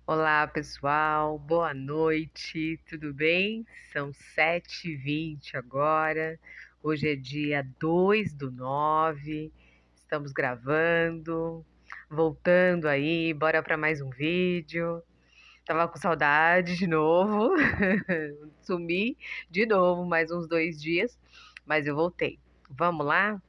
Olá, pessoal, boa noite, tudo bem? São 7h20 agora, hoje é dia 2/9, estamos gravando, voltando aí, bora para mais um vídeo. Tava com saudade de novo, sumi de novo mais uns 2 dias, mas eu voltei. Vamos lá?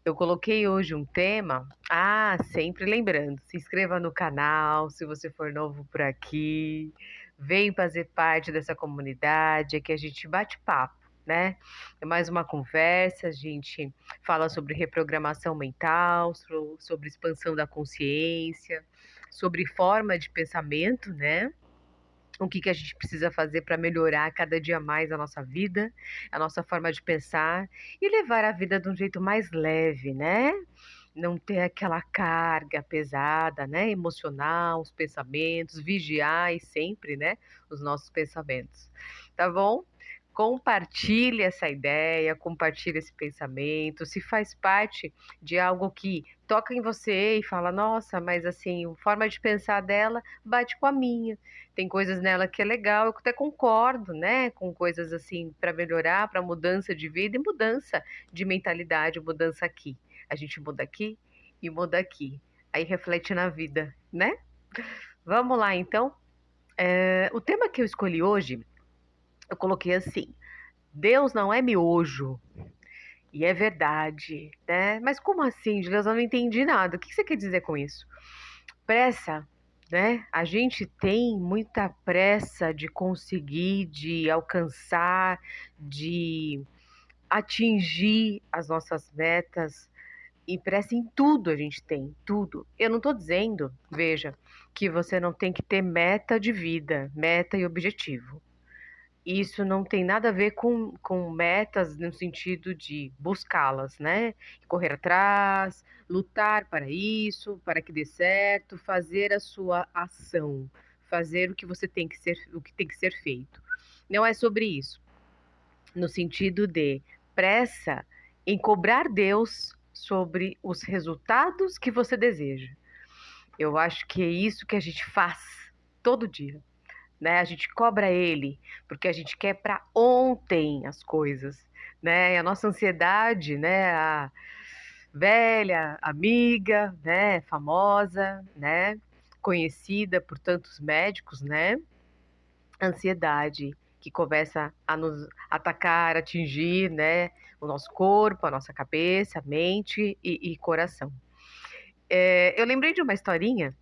Eu coloquei hoje um tema. Ah, sempre lembrando, se inscreva no canal se você for novo por aqui. Vem fazer parte dessa comunidade, aqui a gente bate papo, né? É mais uma conversa, a gente fala sobre reprogramação mental, sobre expansão da consciência, sobre forma de pensamento, né? O que a gente precisa fazer para melhorar cada dia mais a nossa vida, a nossa forma de pensar e levar a vida de um jeito mais leve, né? Não ter aquela carga pesada, né? Emocional, os pensamentos, vigiar e sempre, né? Os nossos pensamentos. Tá bom? Compartilhe essa ideia, compartilhe esse pensamento. Se faz parte de algo que toca em você e fala, nossa, mas assim, a forma de pensar dela bate com a minha. Tem coisas nela que é legal, eu até concordo, né? Com coisas assim para melhorar, para mudança de vida e mudança de mentalidade, mudança aqui. A gente muda aqui e muda aqui. Aí reflete na vida, né? Vamos lá, então. O tema que eu escolhi hoje, eu coloquei assim: Deus não é miojo. E é verdade, né? Mas como assim, Deus? Eu não entendi nada. O que você quer dizer com isso? Pressa, né? A gente tem muita pressa de conseguir, de alcançar, de atingir as nossas metas. E pressa em tudo a gente tem, tudo. Eu não estou dizendo, veja, que você não tem que ter meta de vida, meta e objetivo. Isso não tem nada a ver com metas no sentido de buscá-las, né? Correr atrás, lutar para isso, para que dê certo, fazer a sua ação, fazer o que você tem que ser, o que tem que ser feito. Não é sobre isso, no sentido de pressa em cobrar Deus sobre os resultados que você deseja. Eu acho que é isso que a gente faz todo dia, né? A gente cobra ele porque a gente quer para ontem as coisas, né? E a nossa ansiedade, né? A velha amiga, né? Famosa, né? Conhecida por tantos médicos, né? Ansiedade que começa a nos atacar, atingir, né? O nosso corpo, a nossa cabeça, mente e coração. Eu lembrei de uma historinha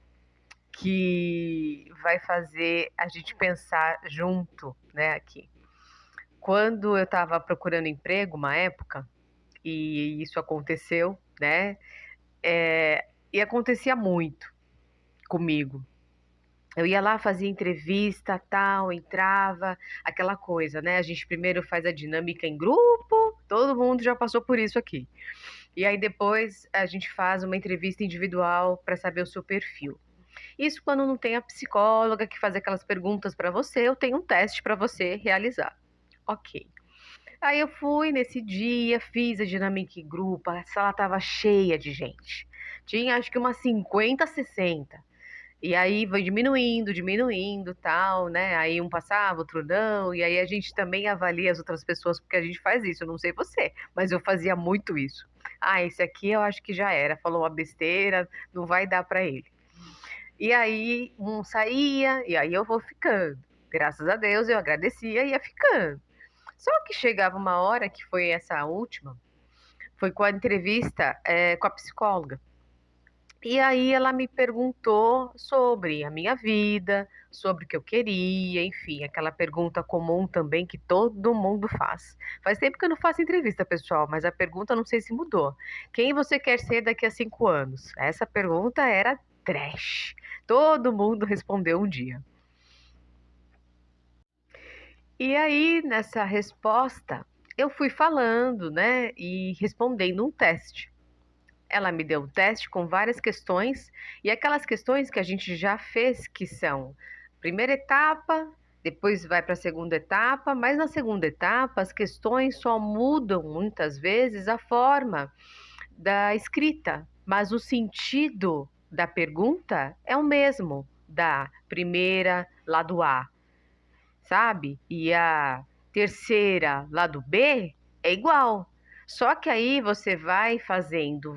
que vai fazer a gente pensar junto, né, aqui. Quando eu estava procurando emprego, uma época, e isso aconteceu, né, e acontecia muito comigo. Eu ia lá, fazia entrevista, tal, entrava, aquela coisa, né? A gente primeiro faz a dinâmica em grupo, todo mundo já passou por isso aqui. E aí depois a gente faz uma entrevista individual para saber o seu perfil. Isso quando não tem a psicóloga que faz aquelas perguntas para você, eu tenho um teste para você realizar. Ok. Aí eu fui nesse dia, fiz a dinâmica em grupo, a sala estava cheia de gente. Tinha acho que umas 50, 60. E aí foi diminuindo, diminuindo, tal, né? Aí um passava, outro não. E aí a gente também avalia as outras pessoas, porque a gente faz isso. Eu não sei você, mas eu fazia muito isso. Ah, esse aqui eu acho que já era, falou uma besteira, não vai dar para ele. E aí um saía, e aí eu vou ficando. Graças a Deus eu agradecia e ia ficando. Só que chegava uma hora, que foi essa última, foi com a entrevista com a psicóloga. E aí ela me perguntou sobre a minha vida, sobre o que eu queria, enfim, aquela pergunta comum também que todo mundo faz. Faz tempo que eu não faço entrevista, pessoal, mas a pergunta não sei se mudou. Quem você quer ser daqui a 5 anos? Essa pergunta era trash. Todo mundo respondeu um dia. E aí, nessa resposta, eu fui falando, né, e respondendo um teste. Ela me deu um teste com várias questões, e aquelas questões que a gente já fez, que são primeira etapa, depois vai para a segunda etapa, mas na segunda etapa as questões só mudam muitas vezes a forma da escrita, mas o sentido da pergunta é o mesmo, da primeira lado A, sabe? E a terceira lado B é igual. Só que aí você vai fazendo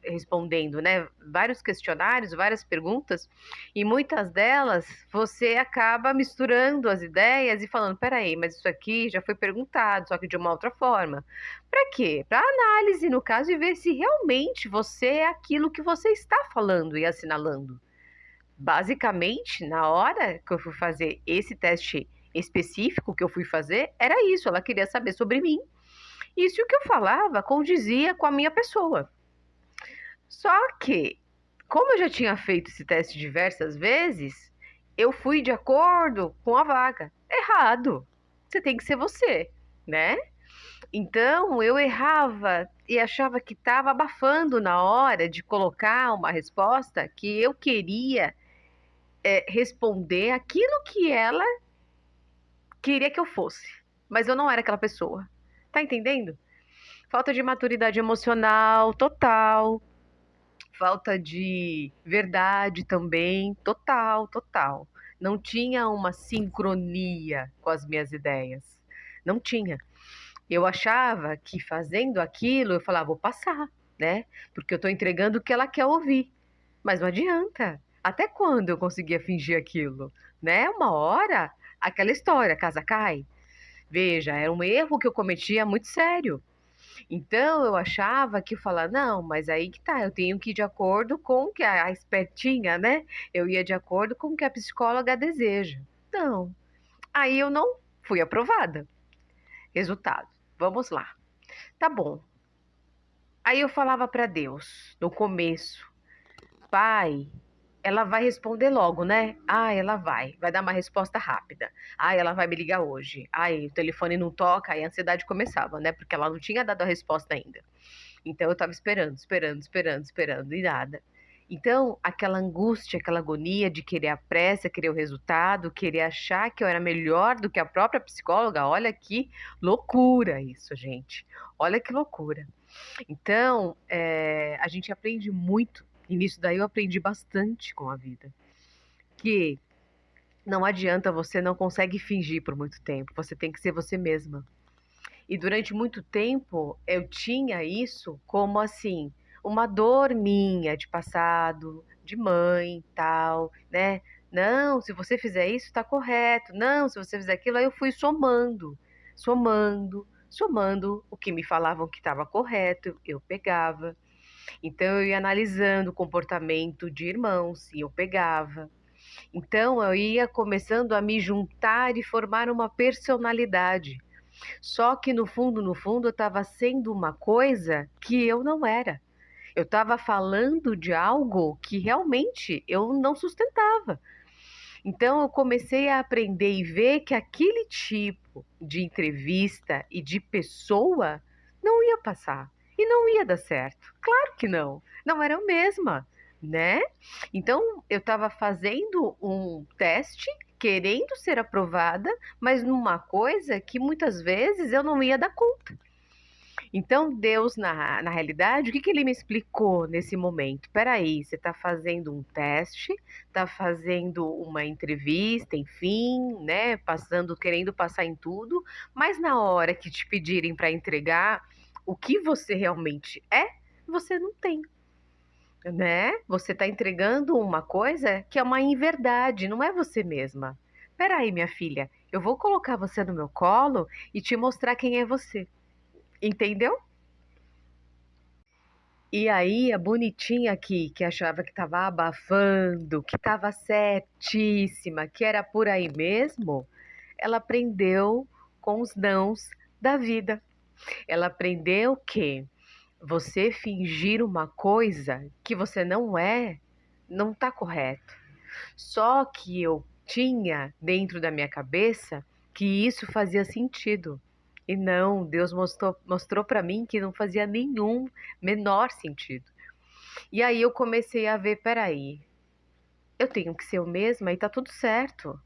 respondendo, né, vários questionários, várias perguntas, e muitas delas você acaba misturando as ideias e falando, peraí, mas isso aqui já foi perguntado, só que de uma outra forma. Para quê? Para análise, no caso, e ver se realmente você é aquilo que você está falando e assinalando. Basicamente, na hora que eu fui fazer esse teste específico que eu fui fazer, era isso. Ela queria saber sobre mim. E se o que eu falava condizia com a minha pessoa. Só que, como eu já tinha feito esse teste diversas vezes, eu fui de acordo com a vaga. Errado. Você tem que ser você, né? Então eu errava e achava que estava abafando na hora de colocar uma resposta que eu queria responder aquilo que ela queria que eu fosse, mas eu não era aquela pessoa. Tá entendendo? Falta de maturidade emocional total, falta de verdade também, total, total. Não tinha uma sincronia com as minhas ideias. Não tinha. Eu achava que fazendo aquilo, eu falava, vou passar, né? Porque eu tô entregando o que ela quer ouvir. Mas não adianta. Até quando eu conseguia fingir aquilo? Né? Uma hora, aquela história, a casa cai. Veja, era um erro que eu cometia muito sério. Então eu achava que eu falava, não, mas aí que tá, eu tenho que ir de acordo com o que a espertinha, né? Eu ia de acordo com o que a psicóloga deseja. Não. Aí eu não fui aprovada. Resultado. Vamos lá. Tá bom. Aí eu falava para Deus, no começo, Pai, ela vai responder logo, né? Ah, ela vai dar uma resposta rápida. Ah, ela vai me ligar hoje. Ai, o telefone não toca, aí a ansiedade começava, né? Porque ela não tinha dado a resposta ainda. Então eu tava esperando, esperando, esperando, esperando e nada. Então, aquela angústia, aquela agonia de querer a pressa, querer o resultado, querer achar que eu era melhor do que a própria psicóloga, olha que loucura isso, gente. Olha que loucura. Então, a gente aprende muito, e nisso daí eu aprendi bastante com a vida, que não adianta, você não consegue fingir por muito tempo, você tem que ser você mesma. E durante muito tempo eu tinha isso como assim, uma dor minha de passado, de mãe, tal, né? Não, se você fizer isso, está correto. Não, se você fizer aquilo, aí eu fui somando, somando, somando o que me falavam que estava correto, eu pegava. Então eu ia analisando o comportamento de irmãos e eu pegava. Então eu ia começando a me juntar e formar uma personalidade. Só que no fundo, eu estava sendo uma coisa que eu não era. Eu estava falando de algo que realmente eu não sustentava. Então eu comecei a aprender e ver que aquele tipo de entrevista e de pessoa não ia passar e não ia dar certo. Claro que não. Não era eu mesma, né? Então eu estava fazendo um teste, querendo ser aprovada, mas numa coisa que muitas vezes eu não ia dar conta. Então, Deus, na realidade, o que ele me explicou nesse momento? Peraí, você está fazendo um teste, está fazendo uma entrevista, enfim, né? Passando, querendo passar em tudo, mas na hora que te pedirem para entregar o que você realmente é, você não tem, né? Você está entregando uma coisa que é uma inverdade, não é você mesma. Peraí, minha filha, eu vou colocar você no meu colo e te mostrar quem é você. Entendeu? E aí, a bonitinha aqui, que achava que estava abafando, que estava certíssima, que era por aí mesmo, ela aprendeu com os nãos da vida. Ela aprendeu que você fingir uma coisa que você não é, não está correto. Só que eu tinha dentro da minha cabeça que isso fazia sentido. E não, Deus mostrou para mim que não fazia nenhum menor sentido. E aí eu comecei a ver, peraí, eu tenho que ser eu mesma e tá tudo certo.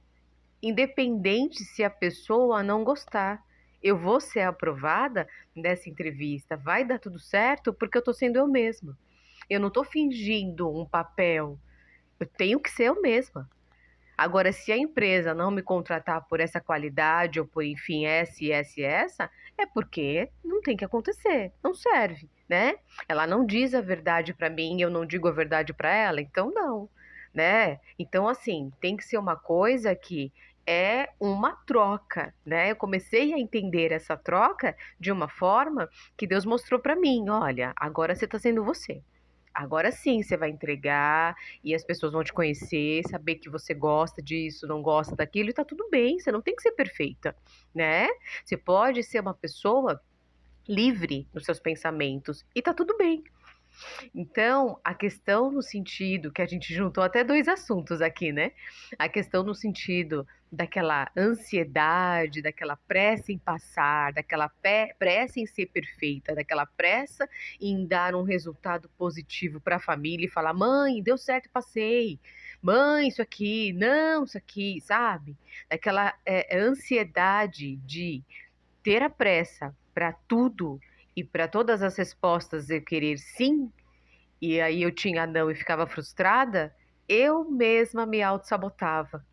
Independente se a pessoa não gostar. Eu vou ser aprovada nessa entrevista, vai dar tudo certo porque eu tô sendo eu mesma. Eu não tô fingindo um papel Eu tenho que ser eu mesma. Agora, se a empresa não me contratar por essa qualidade ou por, enfim, essa, é porque não tem que acontecer, não serve, né? Ela não diz a verdade para mim, eu não digo a verdade para ela, então não, né? Então, assim, tem que ser uma coisa que é uma troca, né? Eu comecei a entender essa troca de uma forma que Deus mostrou para mim, olha, agora você está sendo você. Agora sim você vai entregar e as pessoas vão te conhecer, saber que você gosta disso, não gosta daquilo, e tá tudo bem, você não tem que ser perfeita, né? Você pode ser uma pessoa livre nos seus pensamentos e tá tudo bem. Então, a questão no sentido que a gente juntou até dois assuntos aqui, né? A questão no sentido daquela ansiedade, daquela pressa em passar, daquela pressa em ser perfeita, daquela pressa em dar um resultado positivo para a família e falar: mãe, deu certo, passei. Mãe, isso aqui, não, isso aqui, sabe? Daquela ansiedade de ter a pressa para tudo e para todas as respostas eu querer sim, e aí eu tinha não e ficava frustrada, eu mesma me auto-sabotava.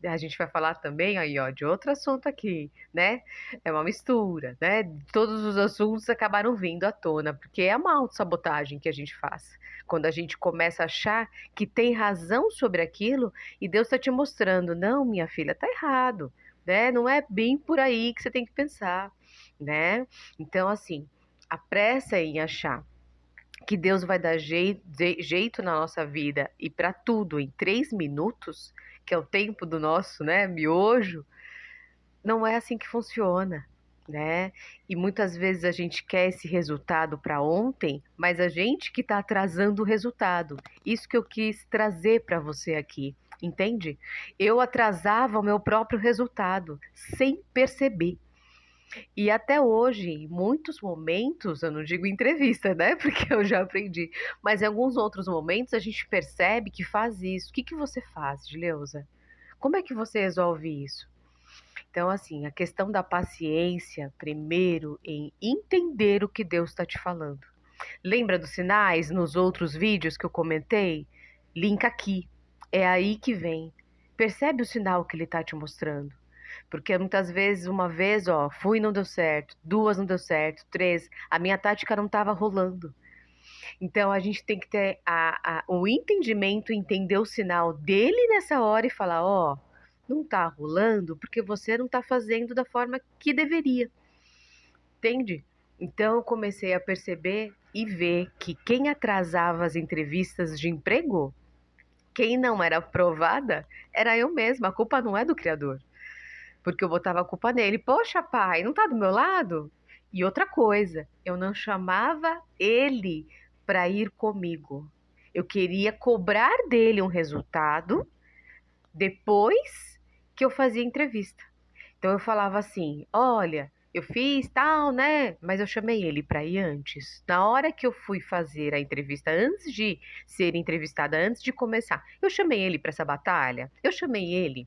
A gente vai falar também aí, ó, de outro assunto aqui, né? É uma mistura, né? Todos os assuntos acabaram vindo à tona, porque é uma autossabotagem que a gente faz. Quando a gente começa a achar que tem razão sobre aquilo e Deus está te mostrando, não, minha filha, tá errado, né? Não é bem por aí que você tem que pensar, né? Então, assim, a pressa em achar que Deus vai dar jeito na nossa vida e para tudo em 3 minutos, que é o tempo do nosso, né, miojo, não é assim que funciona, né? E muitas vezes a gente quer esse resultado para ontem, mas a gente que está atrasando o resultado. Isso que eu quis trazer para você aqui, entende? Eu atrasava o meu próprio resultado sem perceber. E até hoje, em muitos momentos, eu não digo entrevista, né? Porque eu já aprendi, mas em alguns outros momentos a gente percebe que faz isso. O que que você faz, Gileuza? Como é que você resolve isso? Então, assim, a questão da paciência, primeiro, em entender o que Deus está te falando. Lembra dos sinais nos outros vídeos que eu comentei? Link aqui. É aí que vem. Percebe o sinal que ele está te mostrando. Porque muitas vezes, uma vez, ó, fui e não deu certo, duas não deu certo, três, a minha tática não estava rolando. Então a gente tem que ter o entendimento, entender o sinal dele nessa hora e falar, ó, não tá rolando porque você não tá fazendo da forma que deveria, entende? Então eu comecei a perceber e ver que quem atrasava as entrevistas de emprego, quem não era aprovada, era eu mesma, a culpa não é do criador. Porque eu botava a culpa nele. Poxa, pai, não tá do meu lado? E outra coisa, eu não chamava ele para ir comigo. Eu queria cobrar dele um resultado depois que eu fazia entrevista. Então eu falava assim: olha, eu fiz tal, né? Mas eu chamei ele para ir antes. Na hora que eu fui fazer a entrevista, antes de ser entrevistada, antes de começar, eu chamei ele para essa batalha. Eu chamei ele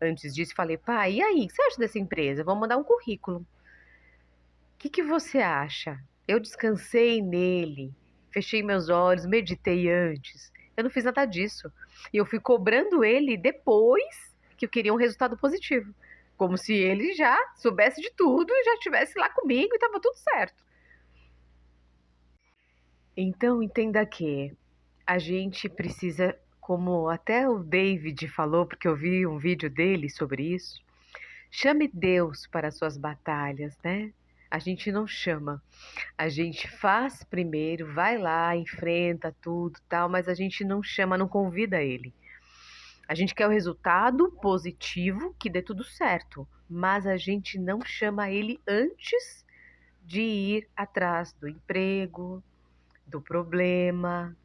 antes disso, falei, pai, e aí, o que você acha dessa empresa? Vamos mandar um currículo. O que que você acha? Eu descansei nele, fechei meus olhos, meditei antes. Eu não fiz nada disso. E eu fui cobrando ele depois que eu queria um resultado positivo. Como se ele já soubesse de tudo e já estivesse lá comigo e estava tudo certo. Então, entenda que a gente precisa, como até o David falou, porque eu vi um vídeo dele sobre isso. Chame Deus para as suas batalhas, né? A gente não chama, a gente faz primeiro, vai lá, enfrenta tudo, tal, mas a gente não chama, não convida ele. A gente quer o resultado positivo, que dê tudo certo, mas a gente não chama ele antes de ir atrás do emprego, do problema,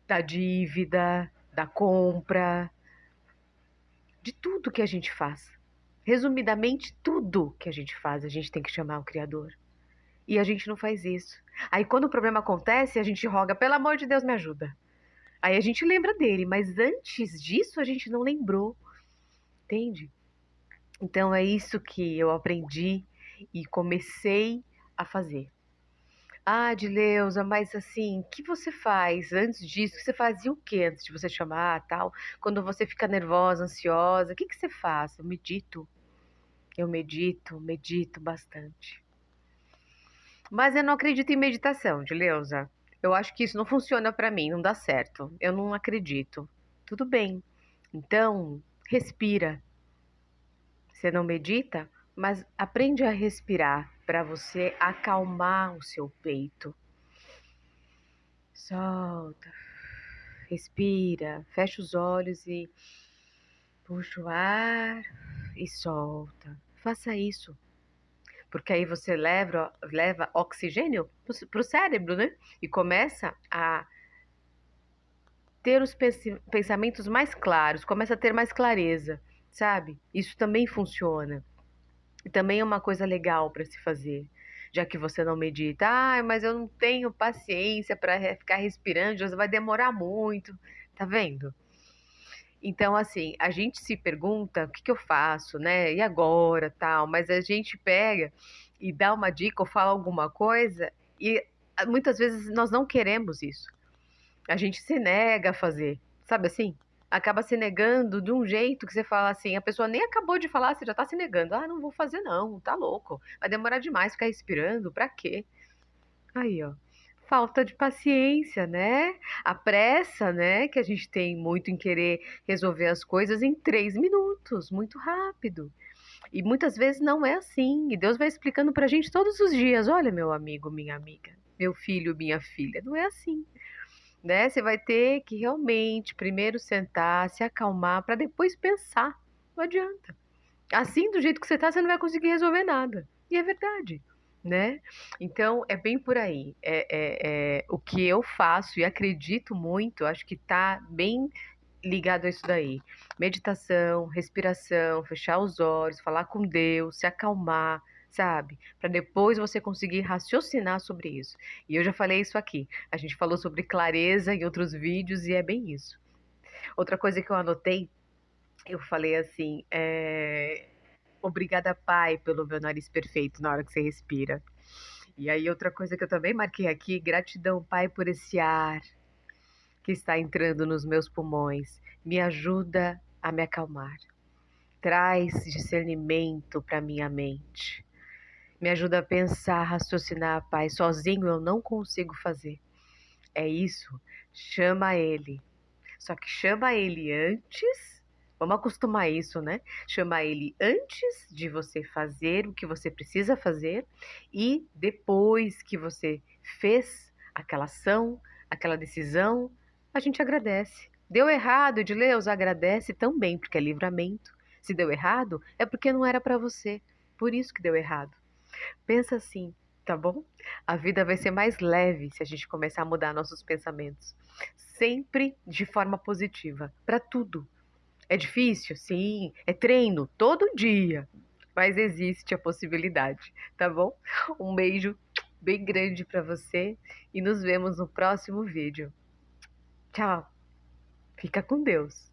da dívida, da compra, de tudo que a gente faz. Resumidamente, tudo que a gente faz, a gente tem que chamar o Criador. E a gente não faz isso. Aí, quando o problema acontece, a gente roga, pelo amor de Deus, me ajuda. Aí a gente lembra dele, mas antes disso a gente não lembrou, entende? Então é isso que eu aprendi e comecei a fazer. Ah, Dileuza, mas assim, o que você faz antes disso? Você fazia o quê antes de você chamar, tal? Quando você fica nervosa, ansiosa, o que você faz? Eu medito bastante. Mas eu não acredito em meditação, Dileuza. Eu acho que isso não funciona pra mim, não dá certo. Eu não acredito. Tudo bem. Então, respira. Você não medita, mas aprende a respirar para você acalmar o seu peito. Solta, respira, fecha os olhos e puxa o ar e solta. Faça isso, porque aí você leva oxigênio para o cérebro, né? E começa a ter os pensamentos mais claros, começa a ter mais clareza, sabe? Isso também funciona. E também é uma coisa legal para se fazer, já que você não medita. Ah, mas eu não tenho paciência para ficar respirando, vai demorar muito. Tá vendo? Então, assim, a gente se pergunta o que que eu faço, né? E agora, tal, mas a gente pega e dá uma dica ou fala alguma coisa e muitas vezes nós não queremos isso. A gente se nega a fazer, sabe assim? Acaba se negando de um jeito que você fala assim, a pessoa nem acabou de falar, você já tá se negando. Ah, não vou fazer não, tá louco. Vai demorar demais ficar respirando, pra quê? Aí, ó. Falta de paciência, né? A pressa, né, que a gente tem muito em querer resolver as coisas em 3 minutos, muito rápido. E muitas vezes não é assim. E Deus vai explicando pra gente todos os dias: olha, meu amigo, minha amiga, meu filho, minha filha, não é assim, né? Você vai ter que realmente primeiro sentar, se acalmar, para depois pensar. Não adianta. Assim, do jeito que você tá, você não vai conseguir resolver nada. E é verdade, né? Então, é bem por aí. É o que eu faço e acredito muito, acho que tá bem ligado a isso daí. Meditação, respiração, fechar os olhos, falar com Deus, se acalmar, sabe? Para depois você conseguir raciocinar sobre isso. E eu já falei isso aqui. A gente falou sobre clareza em outros vídeos e é bem isso. Outra coisa que eu anotei, eu falei assim, obrigada, Pai, pelo meu nariz perfeito na hora que você respira. E aí, outra coisa que eu também marquei aqui, gratidão, Pai, por esse ar que está entrando nos meus pulmões. Me ajuda a me acalmar. Traz discernimento para minha mente. Me ajuda a pensar, raciocinar, Pai. Sozinho eu não consigo fazer. É isso. Chama Ele. Só que chama Ele antes. Vamos acostumar isso, né? Chama Ele antes de você fazer o que você precisa fazer e depois que você fez aquela ação, aquela decisão, a gente agradece. Deu errado, Edileus, agradece também, porque é livramento. Se deu errado, é porque não era para você. Por isso que deu errado. Pensa assim, tá bom? A vida vai ser mais leve se a gente começar a mudar nossos pensamentos. Sempre de forma positiva, para tudo. É difícil? Sim. É treino todo dia. Mas existe a possibilidade, tá bom? Um beijo bem grande para você e nos vemos no próximo vídeo. Tchau. Fica com Deus.